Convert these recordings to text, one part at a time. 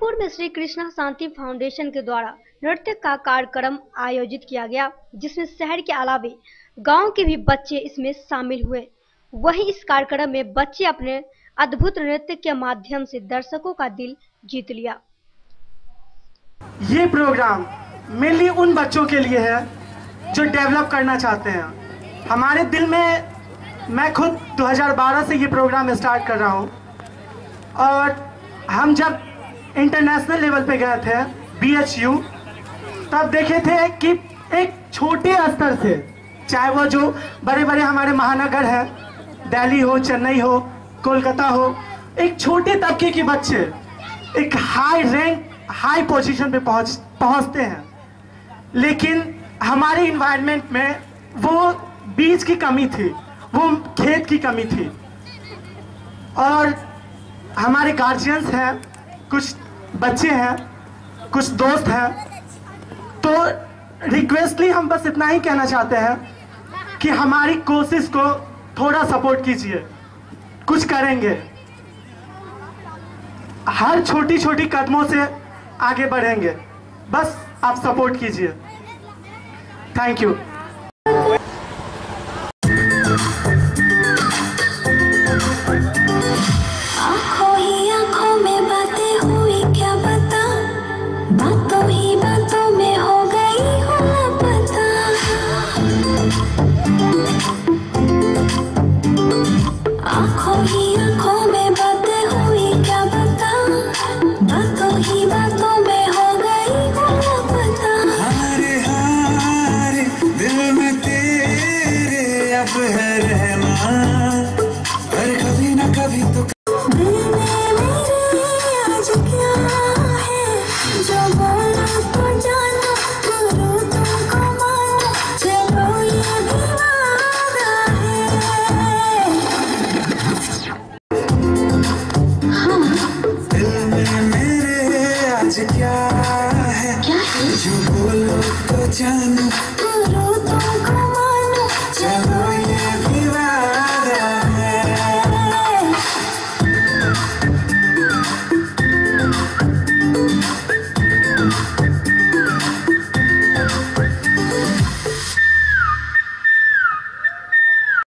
जौनपुर में श्री कृष्णा शांति फाउंडेशन के द्वारा नृत्य का कार्यक्रम आयोजित किया गया, जिसमें शहर के अलावे गांव के भी बच्चे इसमें शामिल हुए। वहीं इस कार्यक्रम में बच्चे अपने अद्भुत नृत्य के माध्यम से दर्शकों का दिल जीत लिया। ये प्रोग्राम मेनली उन बच्चों के लिए है जो डेवलप करना चाहते हैं। हमारे दिल में, मैं खुद 2012 से ये प्रोग्राम स्टार्ट कर रहा हूँ और हम जब इंटरनेशनल लेवल पे गए थे BHU, तब देखे थे कि एक छोटे स्तर से, चाहे वो जो बड़े बड़े हमारे महानगर हैं, दिल्ली हो, चेन्नई हो, कोलकाता हो, एक छोटे तबके के बच्चे एक हाई रैंक, हाई पोजीशन पे पहुंचते हैं। लेकिन हमारे इन्वायरमेंट में वो बीज की कमी थी, वो खेत की कमी थी। और हमारे गार्जियंस हैं, कुछ बच्चे हैं, कुछ दोस्त हैं, तो रिक्वेस्टली हम बस इतना ही कहना चाहते हैं कि हमारी कोशिश को थोड़ा सपोर्ट कीजिए। कुछ करेंगे, हर छोटी छोटी कदमों से आगे बढ़ेंगे, बस आप सपोर्ट कीजिए। Thank you.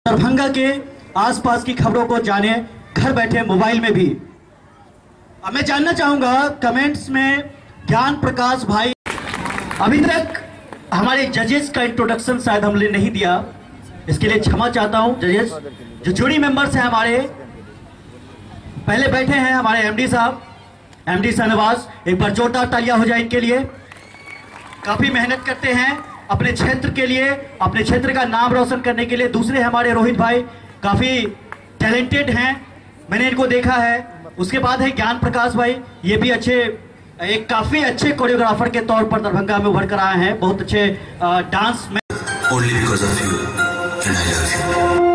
दरभंगा के आसपास की खबरों को जाने घर बैठे मोबाइल में भी। अब मैं जानना चाहूंगा कमेंट्स में, ज्ञान प्रकाश भाई, अभी तक हमारे जजेस का इंट्रोडक्शन शायद हमने नहीं दिया, इसके लिए क्षमा चाहता हूं। जजेस जो जूरी मेंबर्स हैं हमारे, पहले बैठे हैं हमारे MD साहब, MD शाहनवाज, एक बार जोरदार तालियां हो जाए इनके लिए। काफी मेहनत करते हैं अपने क्षेत्र के लिए, अपने क्षेत्र का नाम रोशन करने के लिए। दूसरे हमारे रोहित भाई काफी टैलेंटेड हैं, मैंने इनको देखा है। उसके बाद है ज्ञान प्रकाश भाई, ये भी एक काफी अच्छे कोरियोग्राफर के तौर पर दरभंगा में उभर कर आए हैं, बहुत अच्छे डांस में। Only because of you and I love you.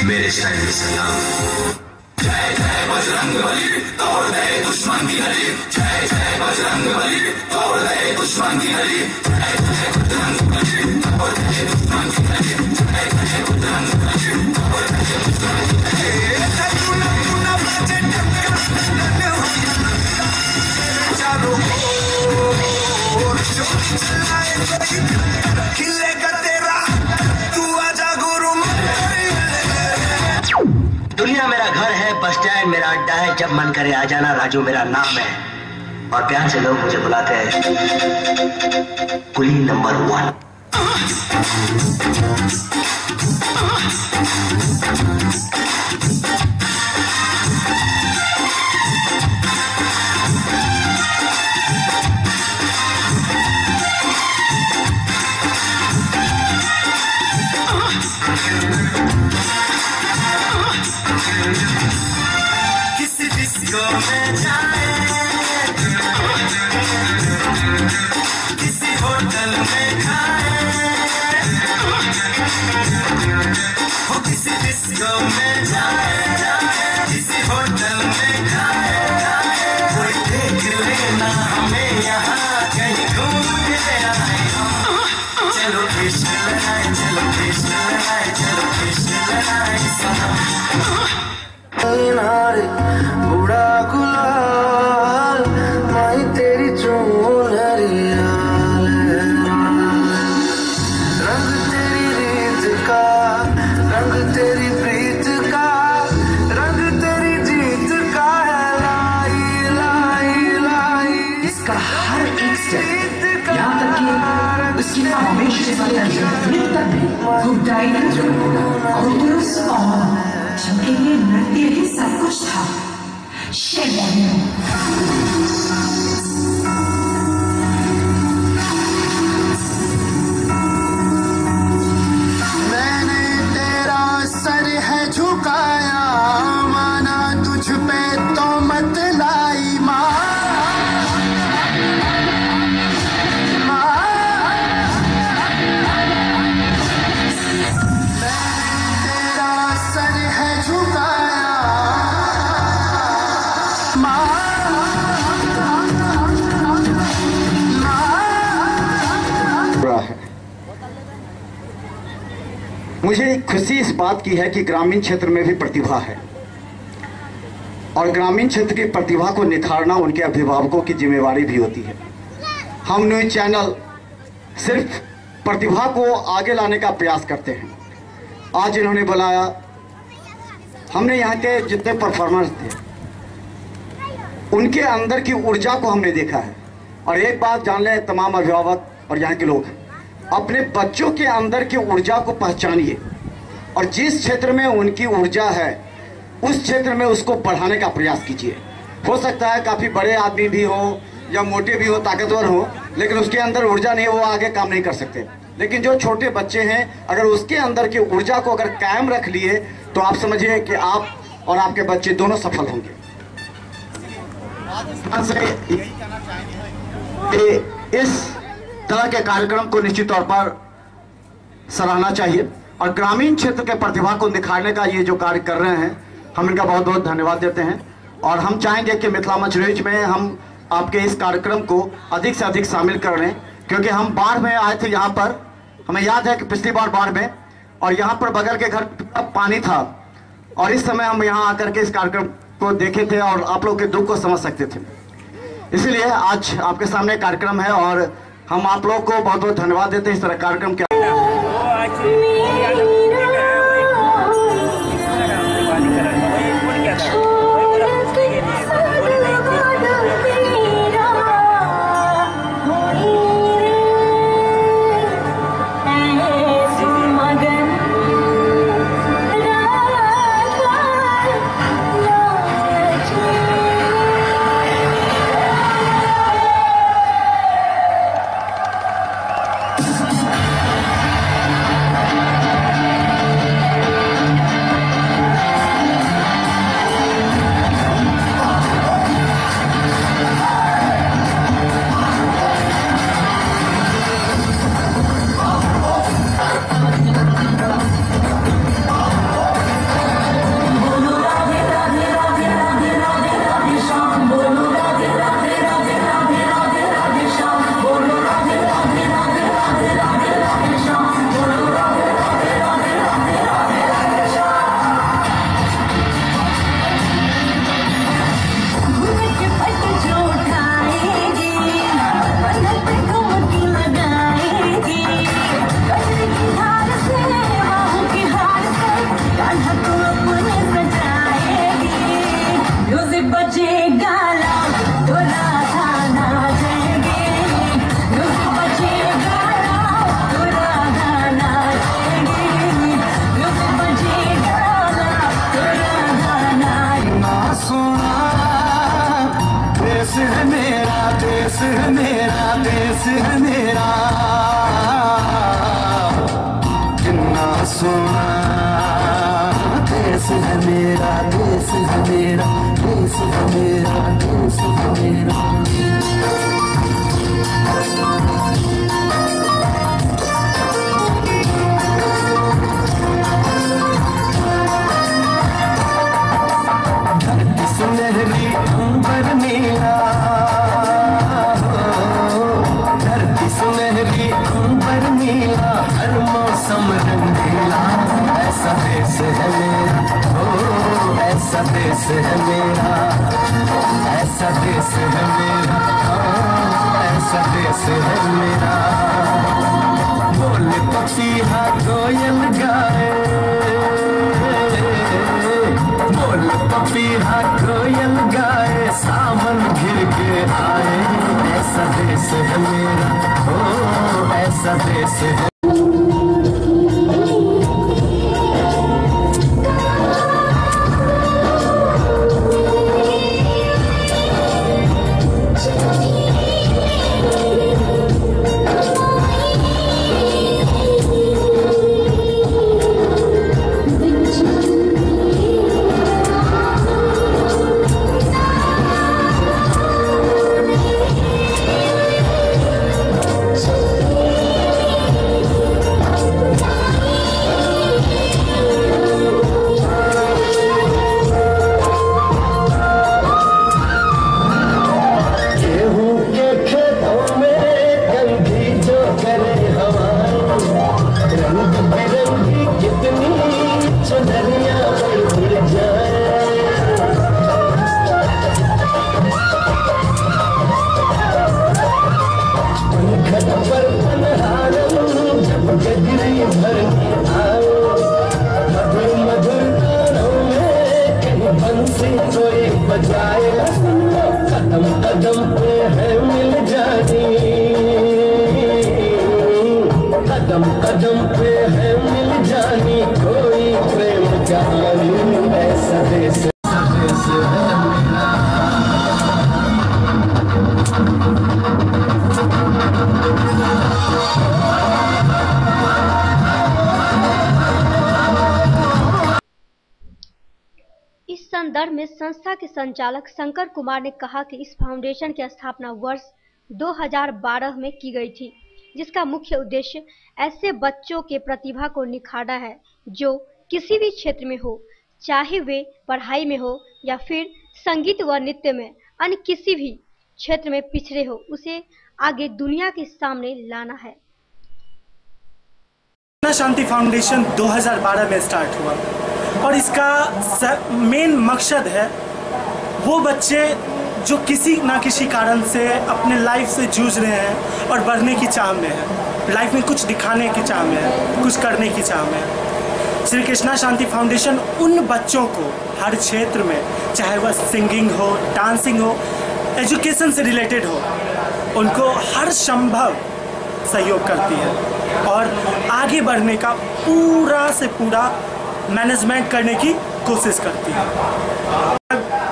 मेरे स्टाइल में सलाम। जय जय बजरंगबली, तोड़ दे दुश्मन की नली। जय जय बजरंगबली, तोड़ दे दुश्मन की नली। जय जय बजरंगबली, तोड़ दे दुश्मन की नली। जय जय बजरंगबली, तोड़ दे दुश्मन की नली। चारों ओर खिलेगा तेरा, तू आजा गुरु। दुनिया मेरा घर है, बस स्टैंड मेरा अड्डा है, जब मन करे आ जाना, राजू मेरा नाम है। और प्यार से लोग मुझे बुलाते हैं कुली नंबर 1। किसी लड़ाए चलो कृष्ण लड़ाए चलो कृष्ण लड़ाए बूढ़ा गुलाल माई तेरी चूनरिया रंग तेरी रीत का रंग तेरी प्रीत का रंग तेरी जीत का है लाई लाई लाई इसका हर एक स्टेप यहाँ तक कि उसकी फॉर्मेशन से लेकर फ्लिप तक भी खूब डायनेमिक होगा और उस जिनके लिए नृत्य ही सब कुछ था। मैंने तेरा सर है झुकाया माना तुझ पे तो मत लाई माँ मुझे खुशी इस बात की है कि ग्रामीण क्षेत्र में भी प्रतिभा है और ग्रामीण क्षेत्र की प्रतिभा को निखारना उनके अभिभावकों की जिम्मेवारी भी होती है। हम न्यूज़ चैनल सिर्फ प्रतिभा को आगे लाने का प्रयास करते हैं। आज इन्होंने बुलाया, हमने यहाँ के जितने परफॉर्मर्स थे उनके अंदर की ऊर्जा को हमने देखा है। और एक बात जान लें तमाम अभिभावक और यहाँ के लोग, अपने बच्चों के अंदर की ऊर्जा को पहचानिए और जिस क्षेत्र में उनकी ऊर्जा है उस क्षेत्र में उसको बढ़ाने का प्रयास कीजिए। हो सकता है काफ़ी बड़े आदमी भी हो या मोटे भी हो, ताकतवर हो, लेकिन उसके अंदर ऊर्जा नहीं, वो आगे काम नहीं कर सकते। लेकिन जो छोटे बच्चे हैं, अगर उसके अंदर की ऊर्जा को अगर कायम रख लिए तो आप समझिए कि आप और आपके बच्चे दोनों सफल होंगे। इस तरह के कार्यक्रम को निश्चित तौर पर सराहना चाहिए और ग्रामीण क्षेत्र के प्रतिभा को निखारने का ये जो कार्य कर रहे हैं, हम इनका बहुत बहुत धन्यवाद देते हैं। और हम चाहेंगे कि मिथिला मंच न्यूज में हम आपके इस कार्यक्रम को अधिक से अधिक शामिल कर लें, क्योंकि हम बाढ़ में आए थे यहाँ पर, हमें याद है कि पिछली बार बाढ़ में, और यहाँ पर बगल के घर पानी था और इस समय हम यहाँ आकर के इस कार्यक्रम को देखे थे और आप लोग के दुख को समझ सकते थे। इसीलिए आज आपके सामने कार्यक्रम है और हम आप लोग को बहुत बहुत धन्यवाद देते हैं इस तरह कार्यक्रम के। धरती सुनहरी अंबर नीला हर ऐसा देश है मेरा, ओ ऐसा देश है मेरा, ऐसा देश है मेरा, ऐसा देश है मेरा। बोल पपीहा कोयल गाए, बोल पपीहा कोयल गाए, सावन घिर के आए। ऐसा देश है मेरा, ओ ऐसा देश है। कदम कदम पे है मिल जानी, कदम कदम पे है मिल जानी, कोई प्रेम कहानी। ऐसा देश है मेरा। इस संदर्भ में संस्था के संचालक शंकर कुमार ने कहा कि इस फाउंडेशन की स्थापना वर्ष 2012 में की गई थी, जिसका मुख्य उद्देश्य ऐसे बच्चों के प्रतिभा को निखारना है जो किसी भी क्षेत्र में हो, चाहे वे पढ़ाई में हो या फिर संगीत व नृत्य में, अन्य किसी भी क्षेत्र में पिछड़े हो, उसे आगे दुनिया के सामने लाना है। शांति फाउंडेशन 2012 में स्टार्ट हुआ और इसका मेन मकसद है वो बच्चे जो किसी ना किसी कारण से अपने लाइफ से जूझ रहे हैं और बढ़ने की चाह में है, लाइफ में कुछ दिखाने की चाह में है, कुछ करने की चाह में है। श्री कृष्णा शांति फाउंडेशन उन बच्चों को हर क्षेत्र में, चाहे वह सिंगिंग हो, डांसिंग हो, एजुकेशन से रिलेटेड हो, उनको हर संभव सहयोग करती है और आगे बढ़ने का पूरा से पूरा मैनेजमेंट करने की कोशिश करती है।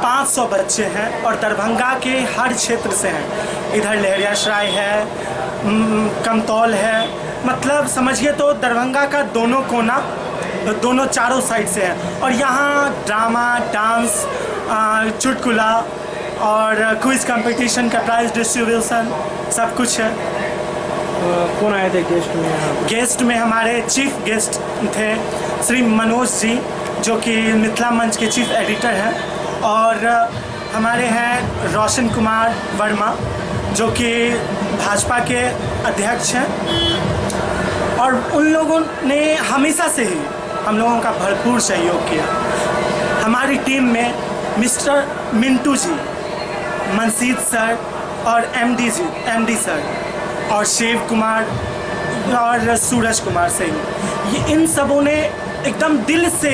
500 बच्चे हैं और दरभंगा के हर क्षेत्र से हैं। इधर लहरियासराय है, कमतौल है, मतलब समझिए तो दरभंगा का दोनों कोना, दोनों चारों साइड से है। और यहाँ ड्रामा, डांस, चुटकुला और क्विज कंपटीशन का प्राइज डिस्ट्रीब्यूशन सब कुछ है। कौन आए थे गेस्ट में? गेस्ट में हमारे चीफ गेस्ट थे श्री मनोज जी, जो कि मिथिला मंच के चीफ एडिटर हैं, और हमारे हैं रोशन कुमार वर्मा, जो कि भाजपा के अध्यक्ष हैं। और उन लोगों ने हमेशा से ही हम लोगों का भरपूर सहयोग किया। हमारी टीम में मिस्टर मिंटू जी, मनसीद सर और एमडी सर और शिव कुमार और सूरज कुमार सिंह, ये इन सबों ने एकदम दिल से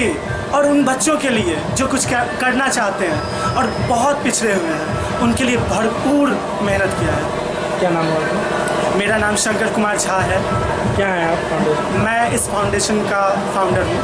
और उन बच्चों के लिए जो कुछ करना चाहते हैं और बहुत पिछड़े हुए हैं, उनके लिए भरपूर मेहनत किया है। क्या नाम है? मेरा नाम शंकर कुमार झा है। क्या है आप फाउंडेशन? मैं इस फाउंडेशन का फाउंडर हूँ।